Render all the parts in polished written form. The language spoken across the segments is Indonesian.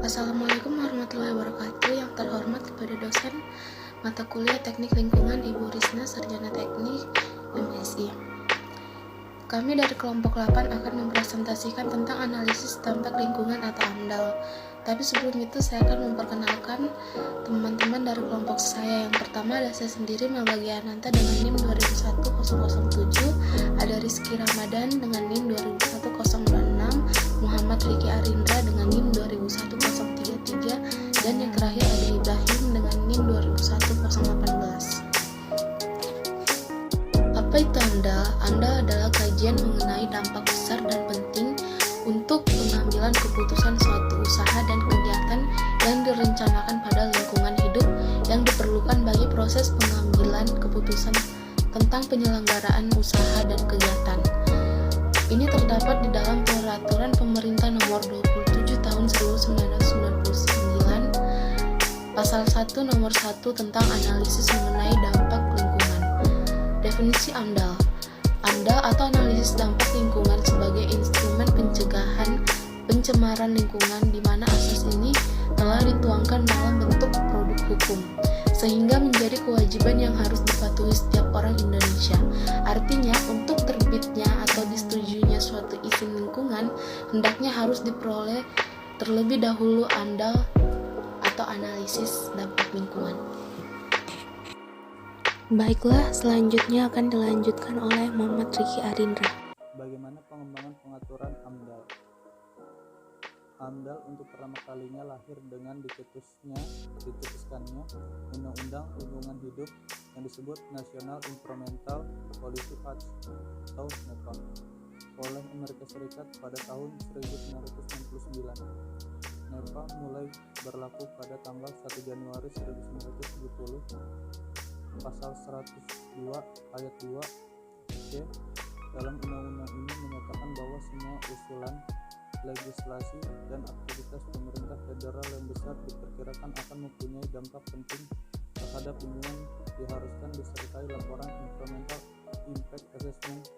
Assalamualaikum warahmatullahi wabarakatuh. Yang terhormat kepada dosen mata kuliah Teknik Lingkungan Ibu Risna, Sarjana Teknik MSI. Kami dari kelompok 8 akan mempresentasikan tentang analisis dampak lingkungan atau AMDAL. Tapi sebelum itu saya akan memperkenalkan teman-teman dari kelompok saya. Yang pertama ada saya sendiri, Melbagi Ananta dengan NIM 21007, ada Rizky Ramadan dengan NIM 21026, Muhammad Riki Arindra dengan NIM 21033, dan yang terakhir ada Ibrahim dengan NIM 21018. Apa itu AMDAL? AMDAL adalah kajian mengenai dampak besar dan penting untuk pengambilan keputusan suatu usaha dan kegiatan yang direncanakan pada lingkungan hidup yang diperlukan bagi proses pengambilan keputusan tentang penyelenggaraan usaha dan kegiatan. Ini terdapat di dalam Peraturan Pemerintah Nomor 27 Tahun 1999, Pasal 1 Nomor 1 tentang analisis mengenai dampak lingkungan. Definisi AMDAL. AMDAL atau analisis dampak lingkungan sebagai instrumen pencegahan pencemaran lingkungan di mana asas ini telah dituangkan dalam bentuk produk hukum, sehingga menjadi kewajiban yang harus dipatuhi setiap orang Indonesia. Artinya, untuk terbitnya atau disetujuinya suatu izin lingkungan, hendaknya harus diperoleh terlebih dahulu AMDAL atau analisis dampak lingkungan. Baiklah, selanjutnya akan dilanjutkan oleh Muhammad Riki Arindra. Bagaimana pengembangan pengaturan AMDAL? AMDAL untuk pertama kalinya lahir dengan dicetuskannya Undang-Undang Lingkungan Hidup yang disebut National Environmental Policy Act atau NEPA oleh Amerika Serikat pada tahun 1969. NEPA mulai berlaku pada tanggal 1 Januari 1970. Pasal 102 ayat 2 C dalam undang-undang ini menyatakan bahwa semua usulan legislasi dan aktivitas pemerintah federal yang besar diperkirakan akan mempunyai dampak penting terhadap lingkungan diharuskan disertai laporan Environmental Impact Assessment,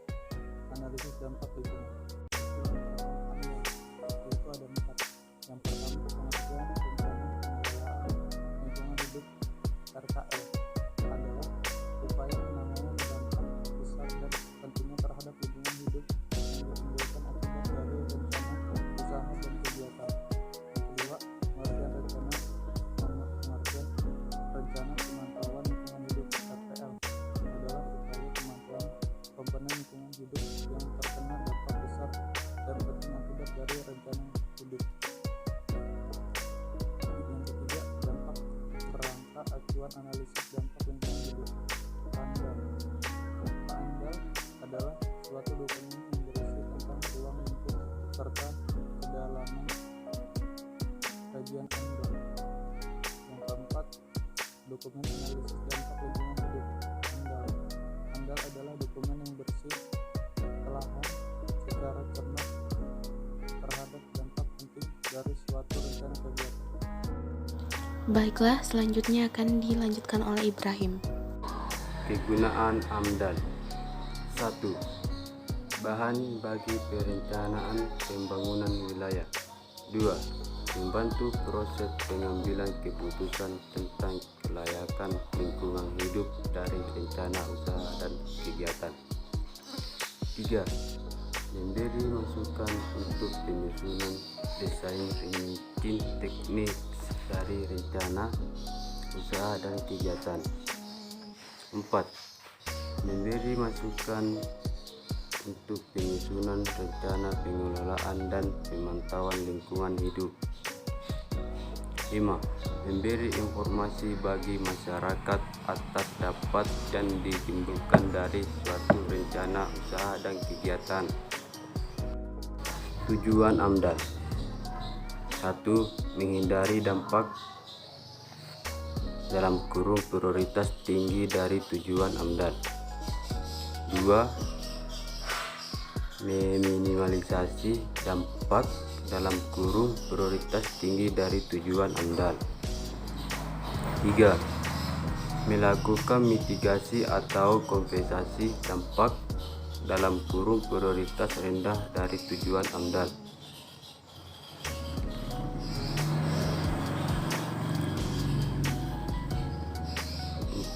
analisis dampak lingkungan. Itu ada 4. Yang pertama, pengertian rencana pengelolaan lingkungan hidup RKL adalah upaya penanganan dampak besar dan pentingnya terhadap lingkungan hidup yang ditimbulkan akibat dari rencana usaha dan kegiatan. Yang kedua, pengertian rencana pemantauan lingkungan hidup RPL adalah upaya pemantauan komponen lingkungan hidup yang terkena dampak besar dan penting akibat dari rencana hidup. Yang ketiga, dampak kerangka acuan analisis dampak lingkungan hidup AMDAL. AMDAL adalah suatu dokumen yang berisi tentang ruang lingkup serta kedalaman kajian AMDAL. Yang keempat, dokumen analisis dampak lingkungan hidup AMDAL. AMDAL adalah dokumen yang bersih telahan secara cermat terhadap dampak penting dari suatu rencana kegiatan. Baiklah, selanjutnya akan dilanjutkan oleh Ibrahim. Kegunaan AMDAL. 1. Bahan bagi perencanaan pembangunan wilayah. 2. Membantu proses pengambilan keputusan tentang kelayakan lingkungan hidup dari rencana usaha dan kegiatan. 3. Memberi masukan untuk penyusunan desain rincian teknis dari rencana usaha dan kegiatan. 4. Memberi masukan untuk penyusunan rencana pengelolaan dan pemantauan lingkungan hidup. 5. Memberi informasi bagi masyarakat atas dapat yang ditimbulkan dari suatu rencana usaha dan kegiatan. Tujuan AMDAL. 1. Menghindari dampak dalam kurung prioritas tinggi dari tujuan AMDAL. 2. Meminimalisasi dampak dalam kurung prioritas tinggi dari tujuan AMDAL. 3. Melakukan mitigasi atau kompensasi dampak dalam kurung prioritas rendah dari tujuan AMDAL.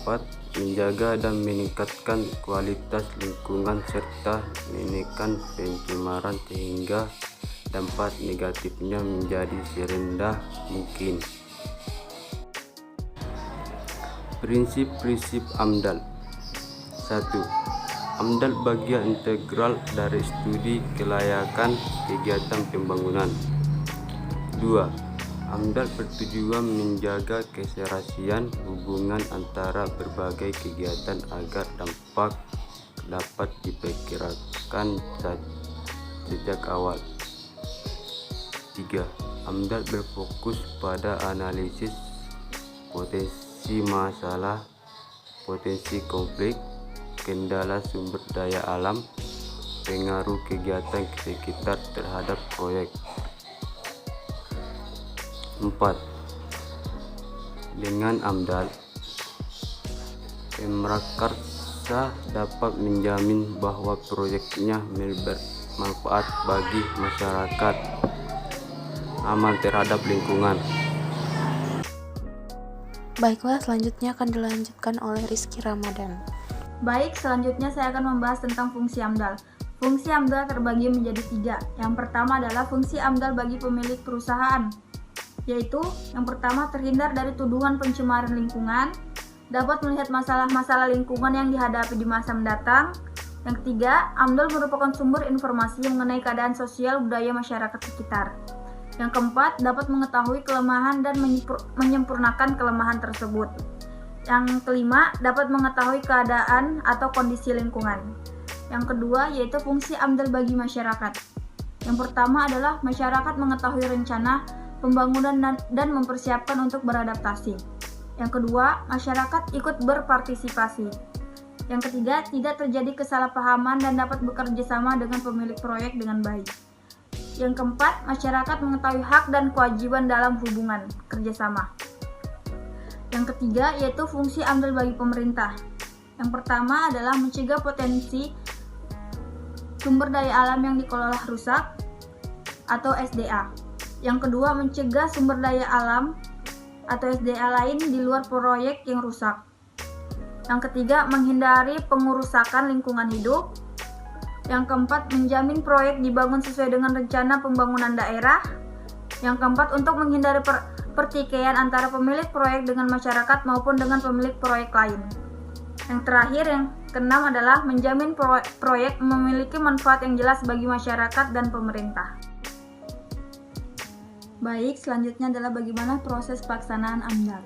dapat menjaga dan meningkatkan kualitas lingkungan serta menekan pencemaran sehingga dampak negatifnya menjadi serendah mungkin. Prinsip-prinsip AMDAL. 1. AMDAL bagian integral dari studi kelayakan kegiatan pembangunan. 2. AMDAL bertujuan menjaga keserasian hubungan antara berbagai kegiatan agar dampak dapat diperkirakan sejak awal. 3. AMDAL berfokus pada analisis potensi masalah, potensi konflik, kendala sumber daya alam, pengaruh kegiatan sekitar terhadap proyek. 4. Dengan AMDAL, pemrakarsa dapat menjamin bahwa proyeknya bermanfaat bagi masyarakat, aman terhadap lingkungan. Baiklah, selanjutnya akan dilanjutkan oleh Rizky Ramadan. Baik, selanjutnya saya akan membahas tentang fungsi AMDAL. Fungsi AMDAL terbagi menjadi 3. Yang pertama adalah fungsi AMDAL bagi pemilik perusahaan, yaitu yang pertama terhindar dari tuduhan pencemaran lingkungan, dapat melihat masalah-masalah lingkungan yang dihadapi di masa mendatang. Yang ketiga, AMDAL merupakan sumber informasi mengenai keadaan sosial budaya masyarakat sekitar. Yang keempat, dapat mengetahui kelemahan dan menyempurnakan kelemahan tersebut. Yang kelima, dapat mengetahui keadaan atau kondisi lingkungan. Yang kedua, yaitu fungsi AMDAL bagi masyarakat. Yang pertama adalah masyarakat mengetahui rencana pembangunan dan mempersiapkan untuk beradaptasi. Yang kedua, masyarakat ikut berpartisipasi. Yang ketiga, tidak terjadi kesalahpahaman dan dapat bekerja sama dengan pemilik proyek dengan baik. Yang keempat, masyarakat mengetahui hak dan kewajiban dalam hubungan kerjasama. Yang ketiga, yaitu fungsi AMDAL bagi pemerintah. Yang pertama adalah mencegah potensi sumber daya alam yang dikelola rusak atau SDA. Yang kedua, mencegah sumber daya alam atau SDA lain di luar proyek yang rusak. Yang ketiga, menghindari pengerusakan lingkungan hidup. Yang keempat, menjamin proyek dibangun sesuai dengan rencana pembangunan daerah. Yang keempat, untuk menghindari pertikaian antara pemilik proyek dengan masyarakat maupun dengan pemilik proyek lain. Yang terakhir, yang keenam adalah menjamin proyek memiliki manfaat yang jelas bagi masyarakat dan pemerintah. Baik, selanjutnya adalah bagaimana proses pelaksanaan AMDAL.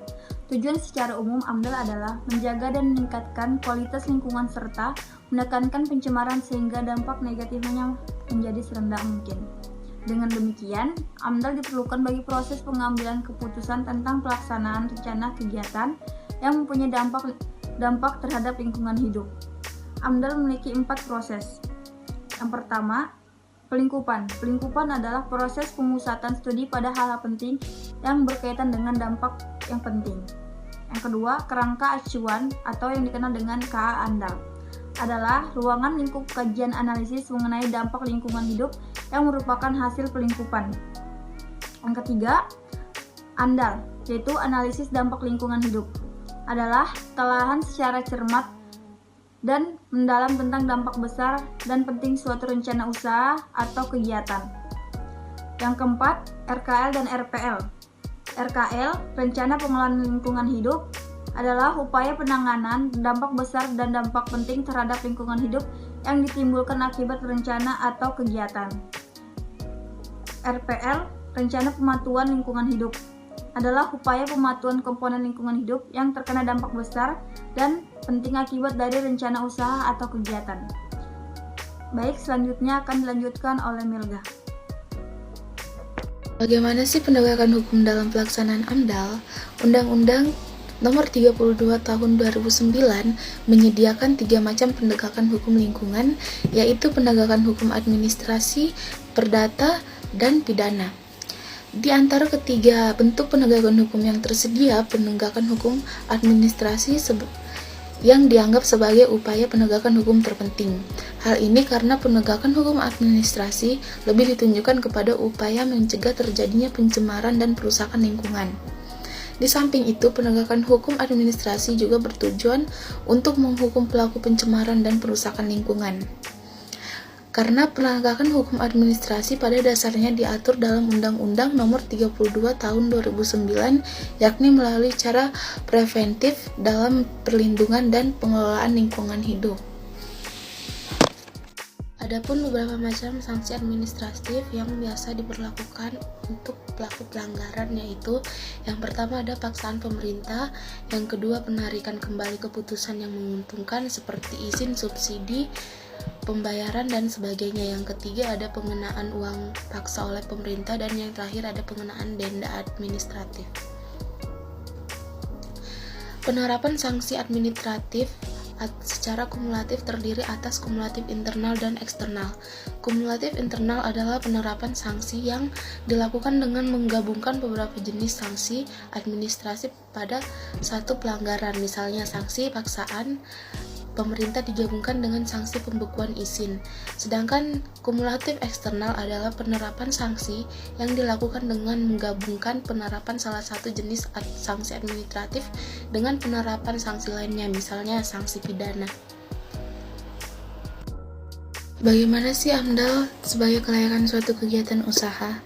Tujuan secara umum AMDAL adalah menjaga dan meningkatkan kualitas lingkungan serta menekankan pencemaran sehingga dampak negatifnya menjadi serendah mungkin. Dengan demikian, AMDAL diperlukan bagi proses pengambilan keputusan tentang pelaksanaan rencana kegiatan yang mempunyai dampak terhadap lingkungan hidup. AMDAL memiliki 4 proses. Yang pertama, pelingkupan. Pelingkupan adalah proses pemusatan studi pada hal-hal penting yang berkaitan dengan dampak yang penting. Yang kedua, kerangka acuan atau yang dikenal dengan KA AMDAL adalah ruangan lingkup kajian analisis mengenai dampak lingkungan hidup yang merupakan hasil pelingkupan. Yang ketiga, ANDAL, yaitu analisis dampak lingkungan hidup, adalah telahan secara cermat dan mendalam tentang dampak besar dan penting suatu rencana usaha atau kegiatan. Yang keempat, RKL dan RPL. RKL, Rencana Pengelolaan Lingkungan Hidup, adalah upaya penanganan dampak besar dan dampak penting terhadap lingkungan hidup yang ditimbulkan akibat rencana atau kegiatan. RPL, Rencana Pematuan Lingkungan Hidup, adalah upaya pematuan komponen lingkungan hidup yang terkena dampak besar dan penting akibat dari rencana usaha atau kegiatan. Baik, selanjutnya akan dilanjutkan oleh Milga. Bagaimana sih penegakan hukum dalam pelaksanaan AMDAL? Undang-Undang Nomor 32 Tahun 2009 menyediakan 3 macam penegakan hukum lingkungan, yaitu penegakan hukum administrasi, perdata, dan pidana. Di antara ketiga bentuk penegakan hukum yang tersedia, penegakan hukum administrasi yang dianggap sebagai upaya penegakan hukum terpenting. Hal ini karena penegakan hukum administrasi lebih ditunjukkan kepada upaya mencegah terjadinya pencemaran dan perusakan lingkungan. Di samping itu, penegakan hukum administrasi juga bertujuan untuk menghukum pelaku pencemaran dan perusakan lingkungan. Karena penegakan hukum administrasi pada dasarnya diatur dalam Undang-Undang Nomor 32 Tahun 2009, yakni melalui cara preventif dalam perlindungan dan pengelolaan lingkungan hidup. Adapun beberapa macam sanksi administratif yang biasa diberlakukan untuk pelaku pelanggaran, yaitu yang pertama ada paksaan pemerintah, yang kedua penarikan kembali keputusan yang menguntungkan seperti izin, subsidi, pembayaran dan sebagainya. Yang ketiga ada pengenaan uang paksa oleh pemerintah, dan yang terakhir ada pengenaan denda administratif. Penerapan sanksi administratif secara kumulatif terdiri atas kumulatif internal dan eksternal. Kumulatif internal adalah penerapan sanksi yang dilakukan dengan menggabungkan beberapa jenis sanksi administrasi pada satu pelanggaran, misalnya sanksi paksaan pemerintah digabungkan dengan sanksi pembekuan izin. Sedangkan kumulatif eksternal adalah penerapan sanksi yang dilakukan dengan menggabungkan penerapan salah satu jenis sanksi administratif dengan penerapan sanksi lainnya, misalnya sanksi pidana. Bagaimana sih AMDAL sebagai kelayakan suatu kegiatan usaha?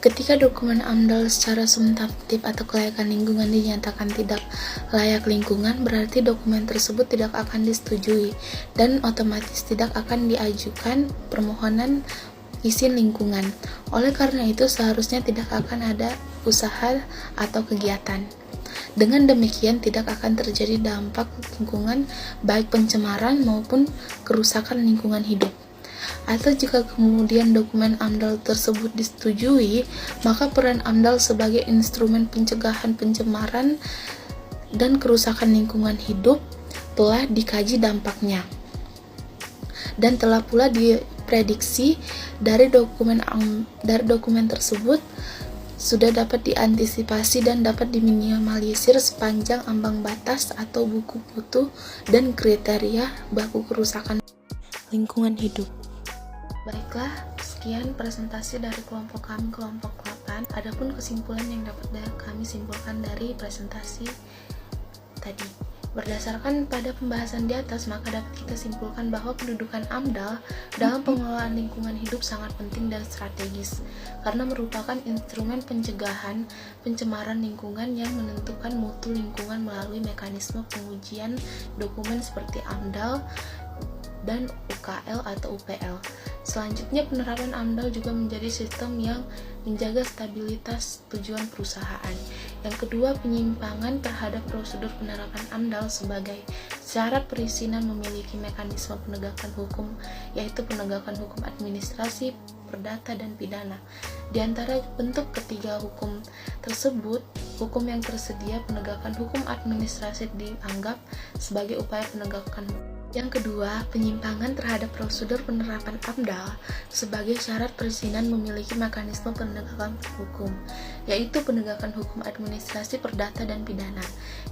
Ketika dokumen AMDAL secara substantif atau kelayakan lingkungan dinyatakan tidak layak lingkungan, berarti dokumen tersebut tidak akan disetujui dan otomatis tidak akan diajukan permohonan izin lingkungan. Oleh karena itu, seharusnya tidak akan ada usaha atau kegiatan. Dengan demikian, tidak akan terjadi dampak lingkungan baik pencemaran maupun kerusakan lingkungan hidup. Atau jika kemudian dokumen AMDAL tersebut disetujui, maka peran AMDAL sebagai instrumen pencegahan pencemaran dan kerusakan lingkungan hidup telah dikaji dampaknya. Dan telah pula diprediksi dari dokumen tersebut sudah dapat diantisipasi dan dapat diminimalisir sepanjang ambang batas atau buku mutu dan kriteria baku kerusakan lingkungan hidup. Baiklah, sekian presentasi dari kelompok kami, kelompok 8. Adapun kesimpulan yang dapat kami simpulkan dari presentasi tadi. Berdasarkan pada pembahasan di atas, maka dapat kita simpulkan bahwa kedudukan AMDAL dalam pengelolaan lingkungan hidup sangat penting dan strategis, karena merupakan instrumen pencegahan pencemaran lingkungan yang menentukan mutu lingkungan melalui mekanisme pengujian dokumen seperti AMDAL dan UKL atau UPL. Selanjutnya, penerapan AMDAL juga menjadi sistem yang menjaga stabilitas tujuan perusahaan. Yang kedua, penyimpangan terhadap prosedur penerapan AMDAL sebagai syarat perizinan memiliki mekanisme penegakan hukum, yaitu penegakan hukum administrasi, perdata, dan pidana. Di antara bentuk ketiga hukum tersebut, hukum yang tersedia penegakan hukum administrasi dianggap sebagai upaya penegakan hukum. Yang kedua, penyimpangan terhadap prosedur penerapan AMDAL sebagai syarat perizinan memiliki mekanisme penegakan hukum, yaitu penegakan hukum administrasi, perdata, dan pidana.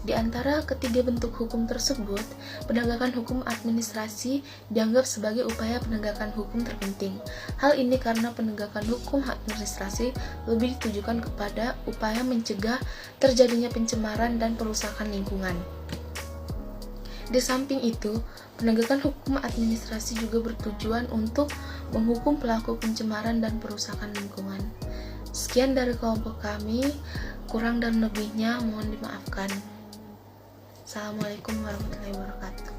Di antara ketiga bentuk hukum tersebut, penegakan hukum administrasi dianggap sebagai upaya penegakan hukum terpenting. Hal ini karena penegakan hukum administrasi lebih ditujukan kepada upaya mencegah terjadinya pencemaran dan perusakan lingkungan. Di samping itu, penegakan hukum administrasi juga bertujuan untuk menghukum pelaku pencemaran dan perusakan lingkungan. Sekian dari kelompok kami, kurang dan lebihnya mohon dimaafkan. Assalamualaikum warahmatullahi wabarakatuh.